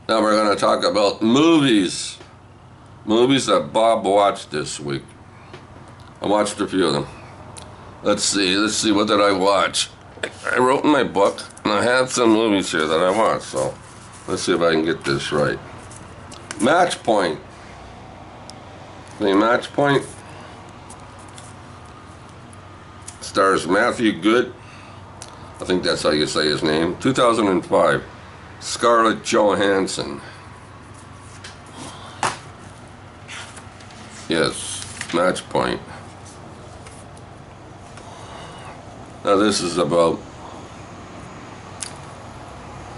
Now we're going to talk about movies. Movies that Bob watched this week. I watched a few of them. Let's see, what did I watch? I wrote in my book, and I have some movies here that I watched, so let's see if I can get this right. Match Point. The Match Point stars Matthew Good. I think that's how you say his name. 2005. Scarlett Johansson. Yes, Match Point. Now this is about,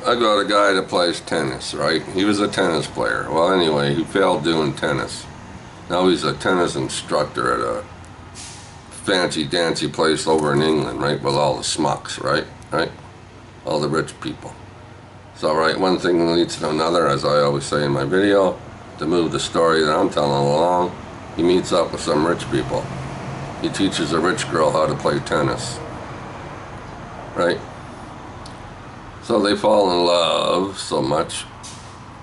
I got a guy that plays tennis, right? He was a tennis player. Well, anyway, he failed doing tennis. Now he's a tennis instructor at a fancy dancy place over in England, right? With all the smucks, right? All the rich people. So, right, one thing leads to another, as I always say in my video, to move the story that I'm telling along. He meets up with some rich people. He teaches a rich girl how to play tennis. Right? So they fall in love so much,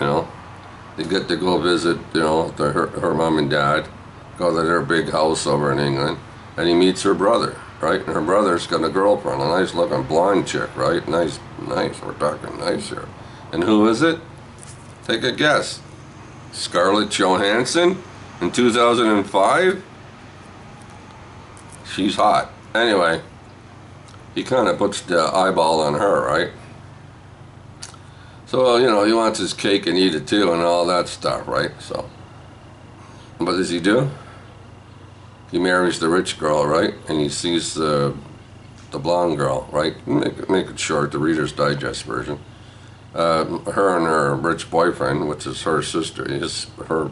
you know. They get to go visit, you know, her mom and dad, go to their big house over in England, and he meets her brother, right? And her brother's got a girlfriend, a nice looking blonde chick, right? Nice, we're talking nice here. And who is it? Take a guess. Scarlett Johansson in 2005? She's hot. Anyway. He kind of puts the eyeball on her, right? So, you know, he wants his cake and eat it too and all that stuff, right? So, what does he do? He marries the rich girl, right? And he sees the blonde girl, right? Make it short, the Reader's Digest version. Her and her rich boyfriend, which is her sister, the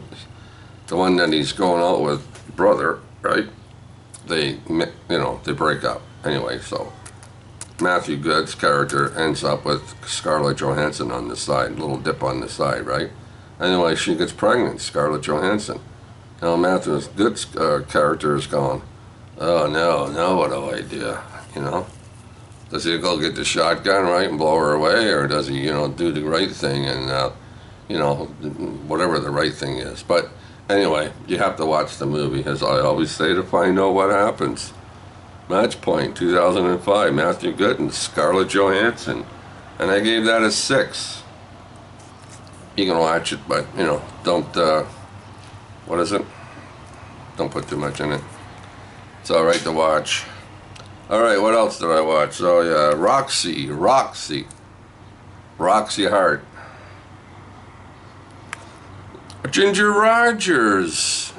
one that he's going out with, brother, right? They break up. Anyway, so Matthew Good's character ends up with Scarlett Johansson on the side, little dip on the side, right? Anyway, she gets pregnant, Scarlett Johansson. Now Matthew Good's character is going, oh no, what do I do? You know? Does he go get the shotgun, right, and blow her away? Or does he, you know, do the right thing and, you know, whatever the right thing is? But anyway, you have to watch the movie, as I always say, to find out what happens. Match Point, 2005, Matthew Good and Scarlett Johansson. And I gave that a 6. You can watch it, but, you know, don't, what is it? Don't put too much in it. It's alright to watch. Alright, what else did I watch? Oh yeah, Roxie Hart. Ginger Rogers.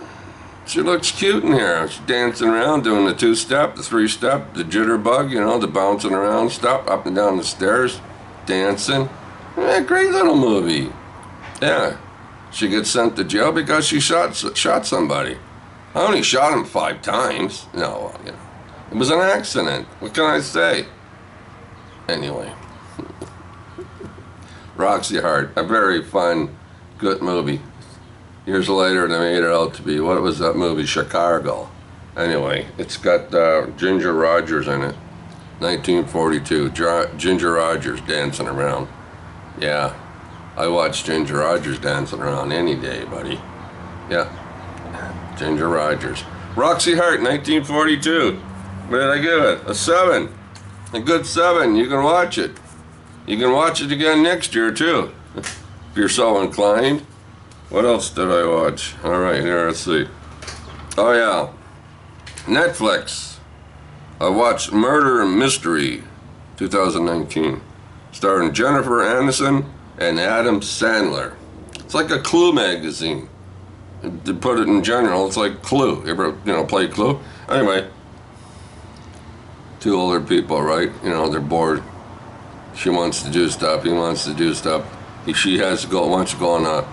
She looks cute in here. She's dancing around, doing the 2-step, the 3-step, the jitterbug, you know, the bouncing around stuff, up and down the stairs, dancing. Yeah, great little movie. Yeah. She gets sent to jail because she shot somebody. I only shot him 5 times. No, you know. It was an accident. What can I say? Anyway. Roxie Hart, a very fun, good movie. Years later, they made it out to be, what was that movie, Chicago. Anyway, it's got Ginger Rogers in it, 1942. Ginger Rogers dancing around. Yeah, I watch Ginger Rogers dancing around any day, buddy. Yeah, Ginger Rogers. Roxie Hart, 1942. What did I give it? A 7. A good 7. You can watch it. You can watch it again next year, too, if you're so inclined. What else did I watch? Alright, here, let's see. Oh yeah, Netflix. I watched Murder Mystery, 2019. Starring Jennifer Aniston and Adam Sandler. It's like a Clue magazine. To put it in general, it's like Clue. You ever, you know, play Clue? Anyway, 2 older people, right? You know, they're bored. She wants to do stuff. He wants to do stuff. She has to go, wants to go on a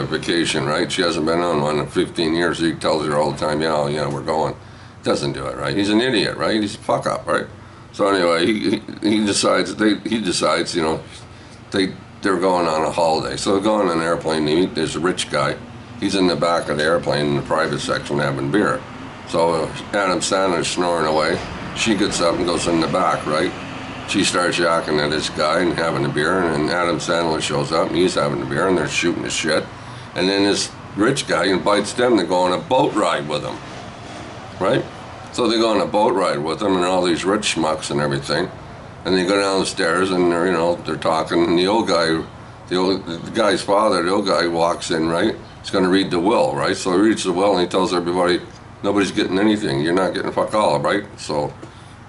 vacation, right? She hasn't been on one in 15 years. He tells her all the time, yeah, we're going. Doesn't do it, right? He's an idiot, right? He's a fuck up, right? So anyway, he decides, you know, they're going on a holiday. So they're going on an airplane. They meet this rich guy. He's in the back of the airplane in the private section having beer. So Adam Sandler's snoring away. She gets up and goes in the back, right? she starts yakking at this guy and having a beer, and Adam Sandler shows up and he's having a beer and they're shooting the shit. And then this rich guy invites them to go on a boat ride with him, right? So they go on a boat ride with him and all these rich schmucks and everything. And they go downstairs and they're, you know, they're talking, and the guy's father, the old guy walks in, right? He's going to read the will, right? So he reads the will and he tells everybody, nobody's getting anything. You're not getting fuck all, right? So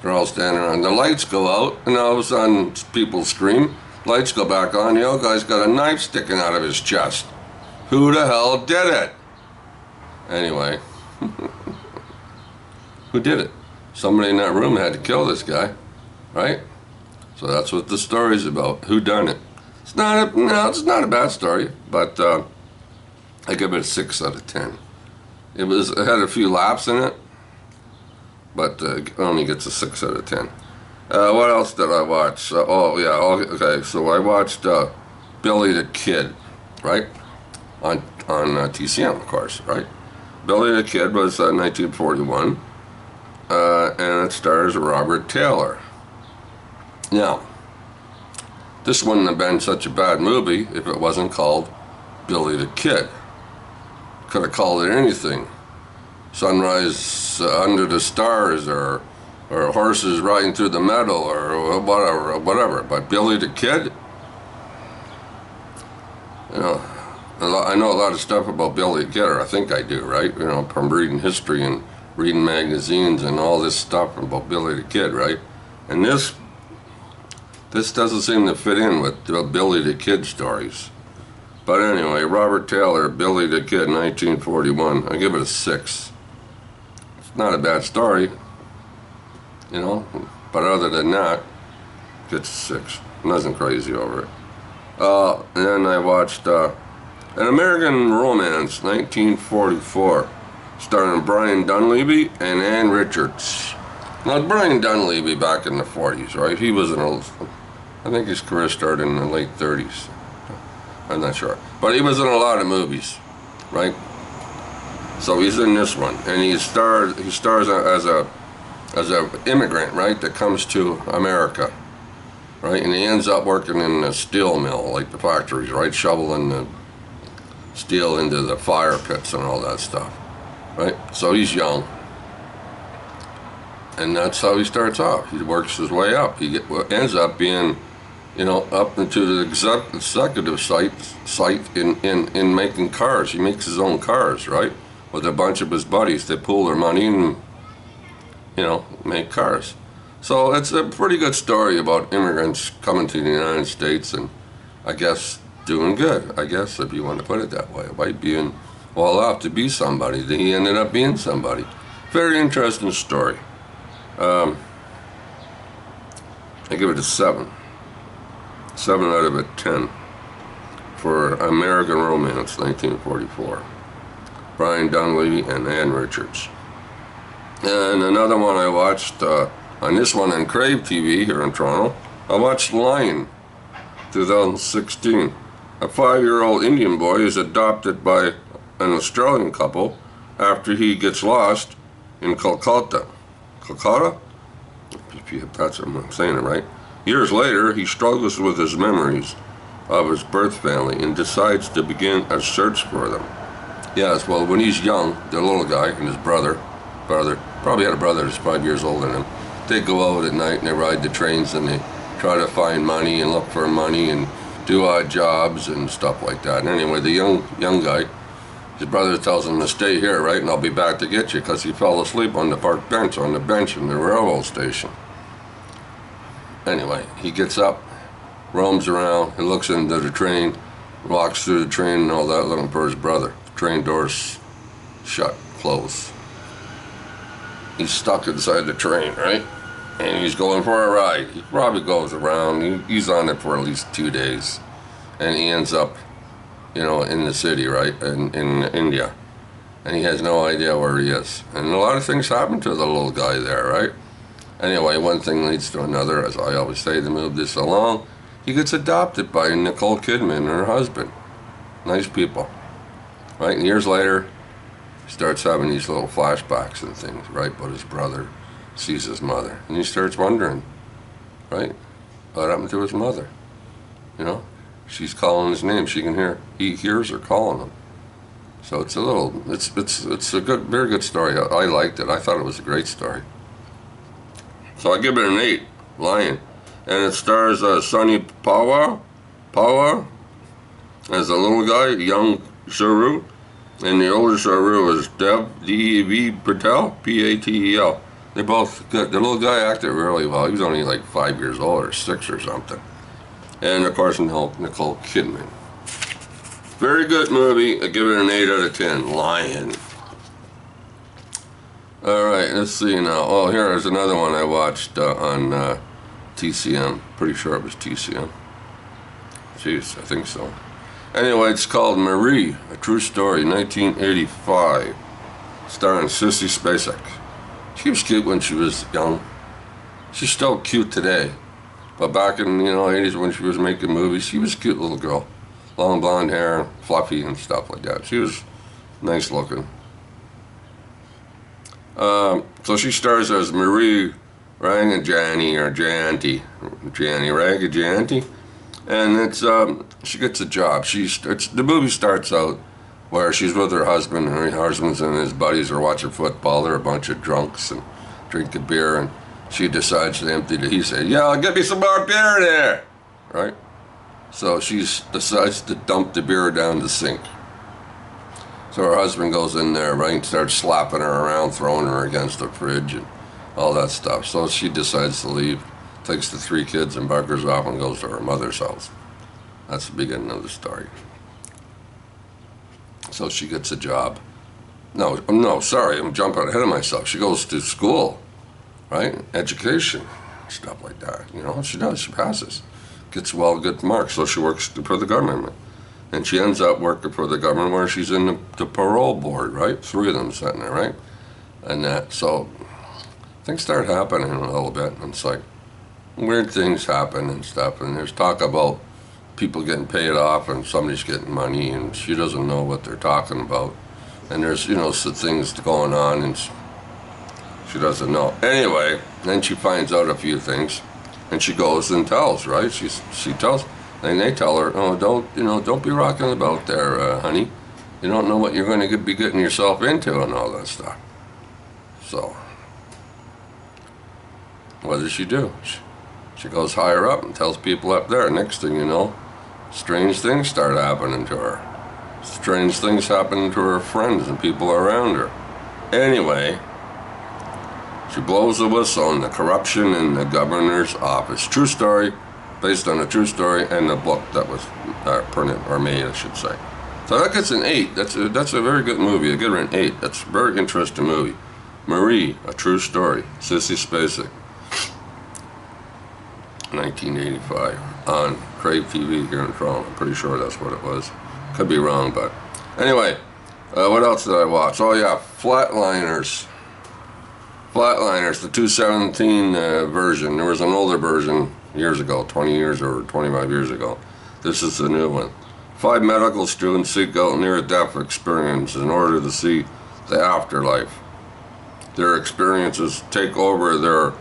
they're all standing around. The lights go out, and all of a sudden, people scream. Lights go back on. The old guy's got a knife sticking out of his chest. Who the hell did it? Anyway, who did it? Somebody in that room had to kill this guy, right? So that's what the story's about. Who done it? It's not a bad story, but I give it a 6 out of 10. It had a few laughs in it, but it only gets a 6 out of 10. What else did I watch? Okay, so I watched Billy the Kid, right? On TCM, of course, right? Billy the Kid was 1941, and it stars Robert Taylor. Now, this wouldn't have been such a bad movie if it wasn't called Billy the Kid. Could have called it anything. Sunrise Under the Stars, or Horses Riding Through the Meadow, or whatever. But Billy the Kid, you know, I know a lot of stuff about Billy the Kid, or I think I do, right? You know, from reading history and reading magazines and all this stuff about Billy the Kid, right? And this doesn't seem to fit in with the Billy the Kid stories. But anyway, Robert Taylor, Billy the Kid, 1941. I give it a 6. It's not a bad story, you know, but other than that, it's a 6. Nothing crazy over it. And then I watched An American Romance, 1944, starring Brian Dunleavy and Ann Richards. Now, Brian Dunleavy back in the 40s, right? He was I think his career started in the late 30s. I'm not sure. But he was in a lot of movies, right? So he's in this one, and he stars as a immigrant, right, that comes to America, right? And he ends up working in a steel mill, like the factories, right? Shoveling the steel into the fire pits and all that stuff, right? So he's young. And that's how he starts off. He works his way up. He ends up being, you know, up into the executive site in making cars. He makes his own cars, right? With a bunch of his buddies. They pool their money and, you know, make cars. So it's a pretty good story about immigrants coming to the United States and, I guess, doing good, I guess, if you want to put it that way. By being well off to be somebody. He ended up being somebody. Very interesting story. I give it a 7. 7 out of 10 for American Romance, 1944. Brian Dunleavy and Ann Richards. And another one I watched, on this one on Crave TV here in Toronto, I watched Lion, 2016. A 5-year-old Indian boy is adopted by an Australian couple after he gets lost in Calcutta. Calcutta? If that's what I'm saying it right. Years later, he struggles with his memories of his birth family and decides to begin a search for them. Yes, well, when he's young, the little guy and his brother, probably had a brother that's 5 years older than him, they go out at night and they ride the trains and they try to find money and look for money and do odd jobs and stuff like that. And anyway, the young guy, his brother tells him to stay here, right, and I'll be back to get you, because he fell asleep on the park bench, on the bench in the railroad station. Anyway, he gets up, roams around, he looks into the train, walks through the train and all that, looking for his brother. Train doors shut, closed. He's stuck inside the train, right? And he's going for a ride. He probably goes around, he's on it for at least 2 days. And he ends up, you know, in the city, right, in India. And he has no idea where he is. And a lot of things happen to the little guy there, right? Anyway, one thing leads to another, as I always say, to move this along. He gets adopted by Nicole Kidman and her husband. Nice people, right? And years later, he starts having these little flashbacks and things, right? But his brother sees his mother, and he starts wondering, right? What happened to his mother? You know, she's calling his name. She can hear. He hears her calling him. So it's a little. It's a good, very good story. I liked it. I thought it was a great story. So I give it an 8. Lion, and it stars Sonny Power as the little guy, young Sharu, and the older Sharu is D.E.V. Patel, P-A-T-E-L. They're both good. The little guy acted really well. He was only like 5 years old or 6 or something. And of course, Nicole Kidman. Very good movie. I give it an 8 out of 10. Lion. Alright, let's see now. Oh, here's another one I watched on TCM. Pretty sure it was TCM. Jeez, I think so. Anyway, it's called Marie, A True Story, 1985. Starring Sissy Spacek. She was cute when she was young. She's still cute today. But back in, 80s when she was making movies, she was a cute little girl. Long blonde hair, fluffy and stuff like that. She was nice looking. So she stars as Marie Ragagianti, or Gianti, Ragagianti, and it's she gets a job. The movie starts out where she's with her husband, and her husband and his buddies are watching football. They're a bunch of drunks and drinking beer, and she decides to empty he said, "Yeah, I'll get me some more beer there," right? So she decides to dump the beer down the sink. So her husband goes in there, right, and starts slapping her around, throwing her against the fridge and all that stuff. So she decides to leave, takes the 3 kids and buggers off and goes to her mother's house. That's the beginning of the story. So she gets a job. No, sorry, I'm jumping ahead of myself. She goes to school, right? Education, stuff like that. She does, she passes. Gets good marks, so she works for the government. And she ends up working for the government where she's in the parole board, right? 3 of them sitting there, right? And so things start happening a little bit, and it's like weird things happen and stuff, and there's talk about people getting paid off and somebody's getting money, and she doesn't know what they're talking about. And there's, some things going on, and she doesn't know. Anyway, then she finds out a few things, and she goes and tells, right? She tells. And they tell her, "Oh, don't be rocking the boat there, honey. You don't know what you're going to be getting yourself into," and all that stuff. So, what does she do? She goes higher up and tells people up there. Next thing you know, strange things start happening to her. Strange things happen to her friends and people around her. Anyway, she blows the whistle on the corruption in the governor's office. True story. Based on a true story and a book that was printed, or made, I should say. So that gets an 8. That's a very good movie. I give her an 8. That's a very interesting movie. Marie, A True Story. Sissy Spacek. 1985 on Crave TV here in Toronto. I'm pretty sure that's what it was. Could be wrong, but anyway. What else did I watch? Oh yeah, Flatliners. Flatliners, the 2017 version. There was an older version years ago, 20 years or 25 years ago. This is the new one. 5 medical students seek out near-death experience in order to see the afterlife. Their experiences take over their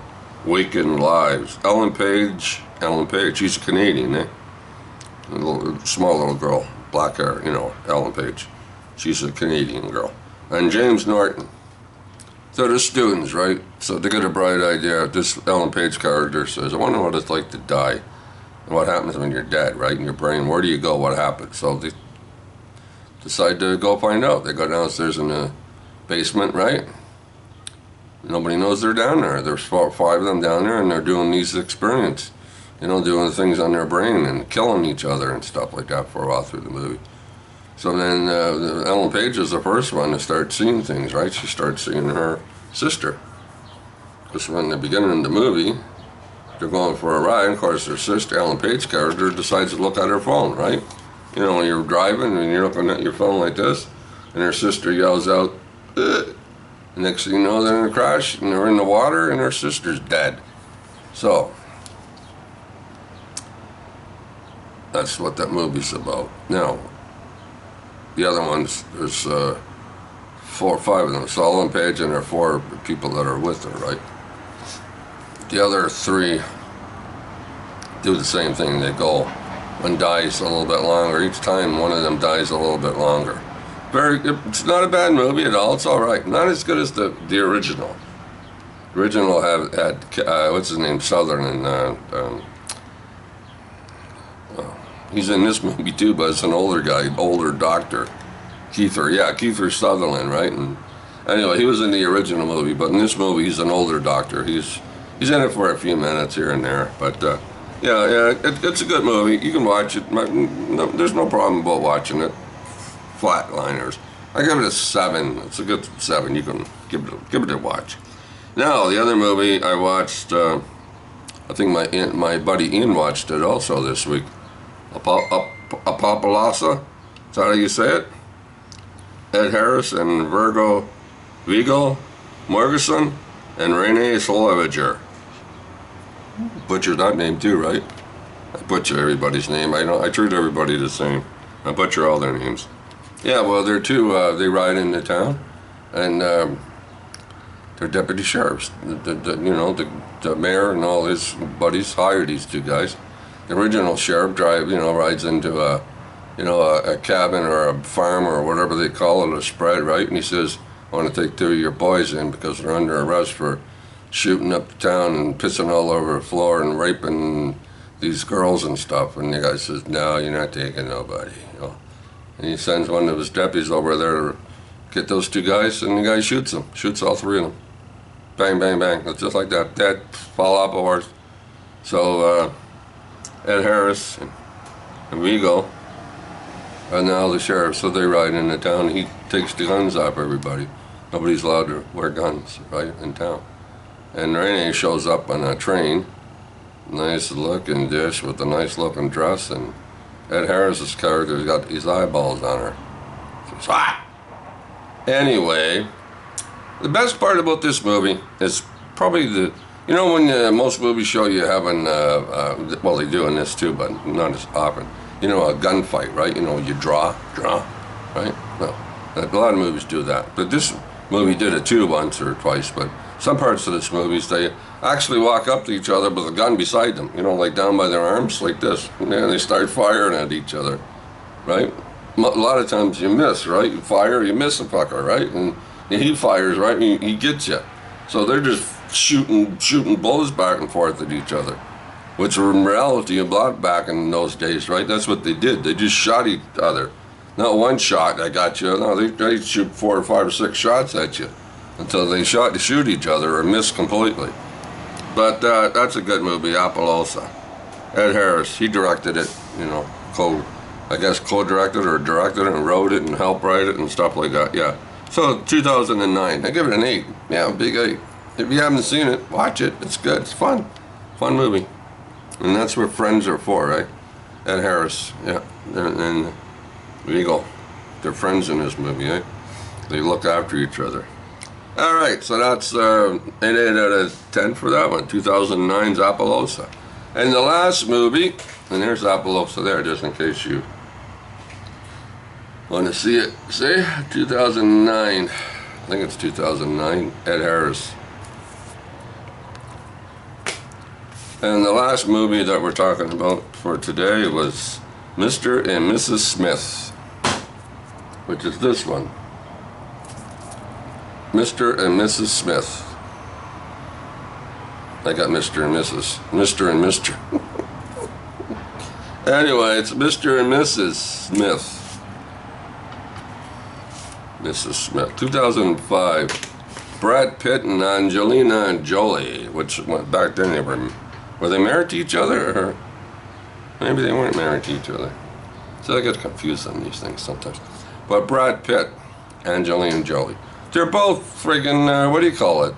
waking lives. Ellen Page, she's a Canadian, eh? Small little girl, black hair, Ellen Page. She's a Canadian girl. And James Norton. So the students, right? So they get a bright idea. This Ellen Page character says, "I wonder what it's like to die. And what happens when you're dead, right? In your brain, where do you go? What happens?" So they decide to go find out. They go downstairs in the basement, right? Nobody knows they're down there. There's 4 or 5 of them down there, and they're doing these experiments. Doing things on their brain and killing each other and stuff like that for a while through the movie. So then Ellen Page is the first one to start seeing things, right? She starts seeing her sister. Because when the beginning of the movie, they're going for a ride, and of course their sister, Ellen Page character, decides to look at her phone, right? When you're driving and you're looking at your phone like this, and her sister yells out, "Ugh." Next thing you know, they're in a crash, and they're in the water, and her sister's dead. So, that's what that movie's about. Now, the other ones, there's 4 or 5 of them. So Ellen Page and there are 4 people that are with her, right? The other 3 do the same thing. They go, one dies a little bit longer. Each time one of them dies a little bit longer. It's not a bad movie at all. It's all right. Not as good as the original. The original had what's his name, Sutherland. He's in this movie too, but it's an older guy, older doctor. Kiefer Sutherland, right? And anyway, he was in the original movie, but in this movie, he's an older doctor. He's in it for a few minutes here and there, but it's a good movie. You can watch it. No, there's no problem about watching it. Flatliners. I give it a 7. It's a good 7. You can give it a watch. Now, the other movie I watched, I think my buddy Ian watched it also this week. Appaloosa. Is that how you say it? Ed Harris and Viggo Mortensen and Renee Zellweger. Butchered that name too, right? I butcher everybody's name. I treat everybody the same. I butcher all their names. Yeah, well, they're two. They ride into town, and they're deputy sheriffs. The mayor and all his buddies hired these two guys. The original sheriff rides into a cabin or a farm or whatever they call it, a spread, right? And he says, I want to take 2 of your boys in because they're under arrest for shooting up the town and pissing all over the floor and raping these girls and stuff. And the guy says, no, you're not taking nobody. And he sends one of his deputies over there to get those 2 guys, and the guy shoots them, shoots all 3 of them. Bang, bang, bang. It's just like that. Dead, fall off a horse. So Ed Harris and Viggo are now the sheriff, so they ride into town. He takes the guns off everybody. Nobody's allowed to wear guns, right, in town. And Renee shows up on a train, nice looking dish with a nice looking dress, and Ed Harris's character's got his eyeballs on her. She's hot. Anyway, the best part about this movie is probably when most movies show you having, well, they do in this too, but not as often, a gunfight, right? You draw, right? Well, a lot of movies do that. But this movie did it too once or twice, but some parts of this movies, they actually walk up to each other with a gun beside them, like down by their arms, like this. And they start firing at each other, right? A lot of times you miss, right? You fire, you miss a fucker, right? And he fires, right? And he gets you. So they're just shooting bullets back and forth at each other, which in reality, a lot back in those days, right? That's what they did. They just shot each other. Not one shot, I got you. No, they shoot 4 or 5 or 6 shots at you until they shoot each other or miss completely. But that's a good movie, Appaloosa. Ed Harris, he directed it, co-directed or directed it and wrote it and helped write it and stuff like that, yeah. So 2009, I give it an 8. Yeah, big 8. If you haven't seen it, watch it. It's good. It's fun. Fun movie. And that's what friends are for, right? Ed Harris, yeah. And Viggo. They're friends in this movie, eh? They look after each other. Alright, so that's an 8 out of 10 for that one. 2009's Appaloosa. And the last movie, and there's Appaloosa there, just in case you want to see it. See? 2009. I think it's 2009. Ed Harris. And the last movie that we're talking about for today was Mr. and Mrs. Smith, which is this one. Mr. and Mrs. Smith. I got Mr. and Mrs. Mr. and Mr. Anyway, it's Mr. and Mrs. Smith. Mrs. Smith. 2005. Brad Pitt and Angelina Jolie, which back then were they married to each other, or maybe they weren't married to each other. So I get confused on these things sometimes. But Brad Pitt, Angelina Jolie. They're both friggin', what do you call it?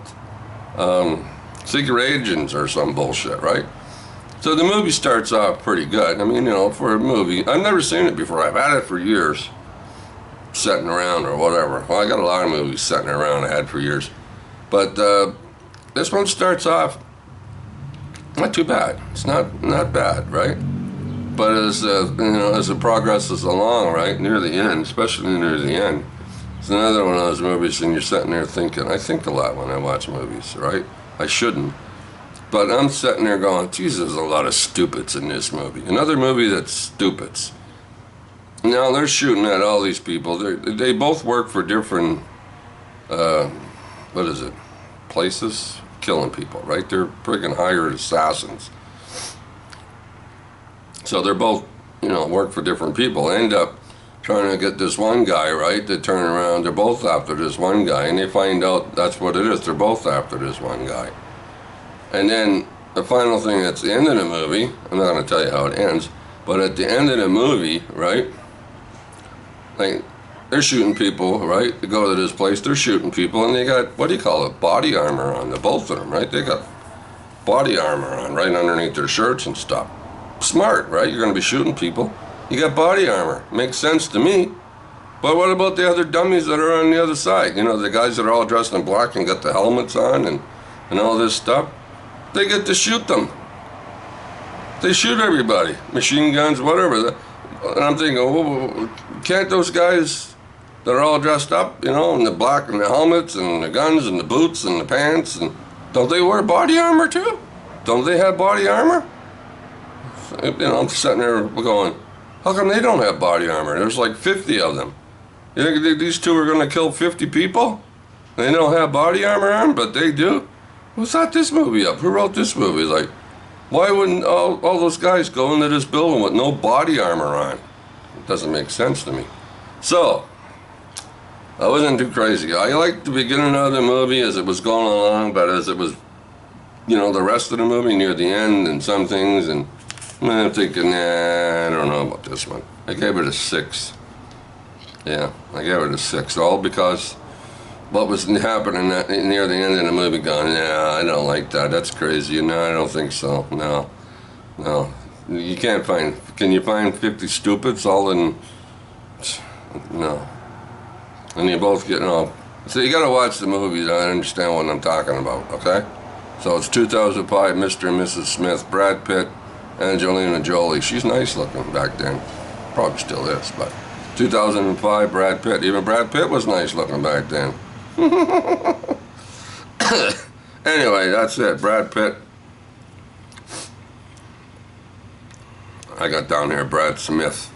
Secret agents or some bullshit, right? So the movie starts off pretty good. I mean, for a movie, I've never seen it before. I've had it for years, sitting around or whatever. Well, I got a lot of movies sitting around I had for years. But this one starts off not too bad. It's not bad, right? But as as it progresses along, right, near the end, especially near the end, it's another one of those movies, and you're sitting there thinking. I think a lot when I watch movies, right? I shouldn't, But I'm sitting there going, Jesus, there's a lot of stupids in this movie. Another movie that's stupids. Now they're shooting at all these people. They both work for different, what is it, places? Killing people, right? They're freaking hired assassins. So they're both, work for different people. End up trying to get this one guy, right, to turn around. They're both after this one guy, and they find out that's what it is. They're both after this one guy. And then the final thing at the end of the movie, I'm not going to tell you how it ends, but at the end of the movie, right, like, they're shooting people, right, to go to this place. They're shooting people, and they got, what do you call it, body armor on, the both of them, right? They got body armor on right underneath their shirts and stuff. Smart, right? You're going to be shooting people. You got body armor. Makes sense to me. But what about the other dummies that are on the other side? The guys that are all dressed in black and got the helmets on and all this stuff? They get to shoot them. They shoot everybody. Machine guns, whatever. And I'm thinking, well, can't those guys that are all dressed up, in the black and the helmets and the guns and the boots and the pants, and don't they wear body armor too? Don't they have body armor? I'm sitting there going, how come they don't have body armor? There's like 50 of them. You think these two are going to kill 50 people? They don't have body armor on, but they do? Who thought this movie up? Who wrote this movie? Like, why wouldn't all those guys go into this building with no body armor on? It doesn't make sense to me. So, I wasn't too crazy. I liked the beginning of the movie as it was going along, but as it was, the rest of the movie near the end and some things, and I'm thinking, nah, I don't know about this one. I gave it a 6. Yeah, I gave it a 6. All because what was happening near the end of the movie going, yeah, I don't like that. That's crazy. No, I don't think so. No. You can't can you find 50 stupids all in, no. And you both get, So you gotta watch the movie to understand what I'm talking about, okay? So it's 2005, Mr. and Mrs. Smith, Brad Pitt, Angelina Jolie. She's nice looking back then. Probably still is, but 2005, Brad Pitt. Even Brad Pitt was nice looking back then. Anyway, that's it. Brad Pitt. I got down here Brad Smith.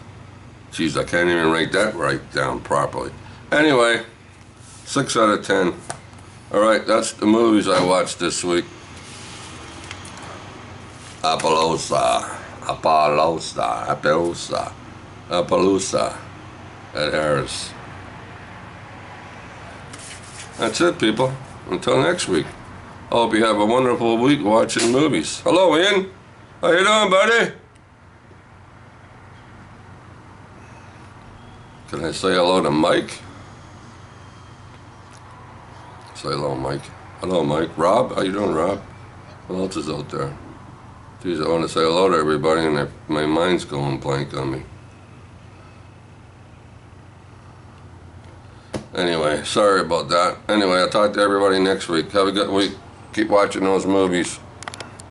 Jeez, I can't even write that right down properly. Anyway, 6 out of 10. Alright, that's the movies I watched this week. Appaloosa at Harris. That's it, people. Until next week. I hope you have a wonderful week watching movies. Hello, Ian. How you doing, buddy? Can I say hello to Mike? Say hello, Mike. Hello, Mike. Rob? How you doing, Rob? What else is out there? Geez, I want to say hello to everybody, and my mind's going blank on me. Anyway, sorry about that. Anyway, I'll talk to everybody next week. Have a good week. Keep watching those movies.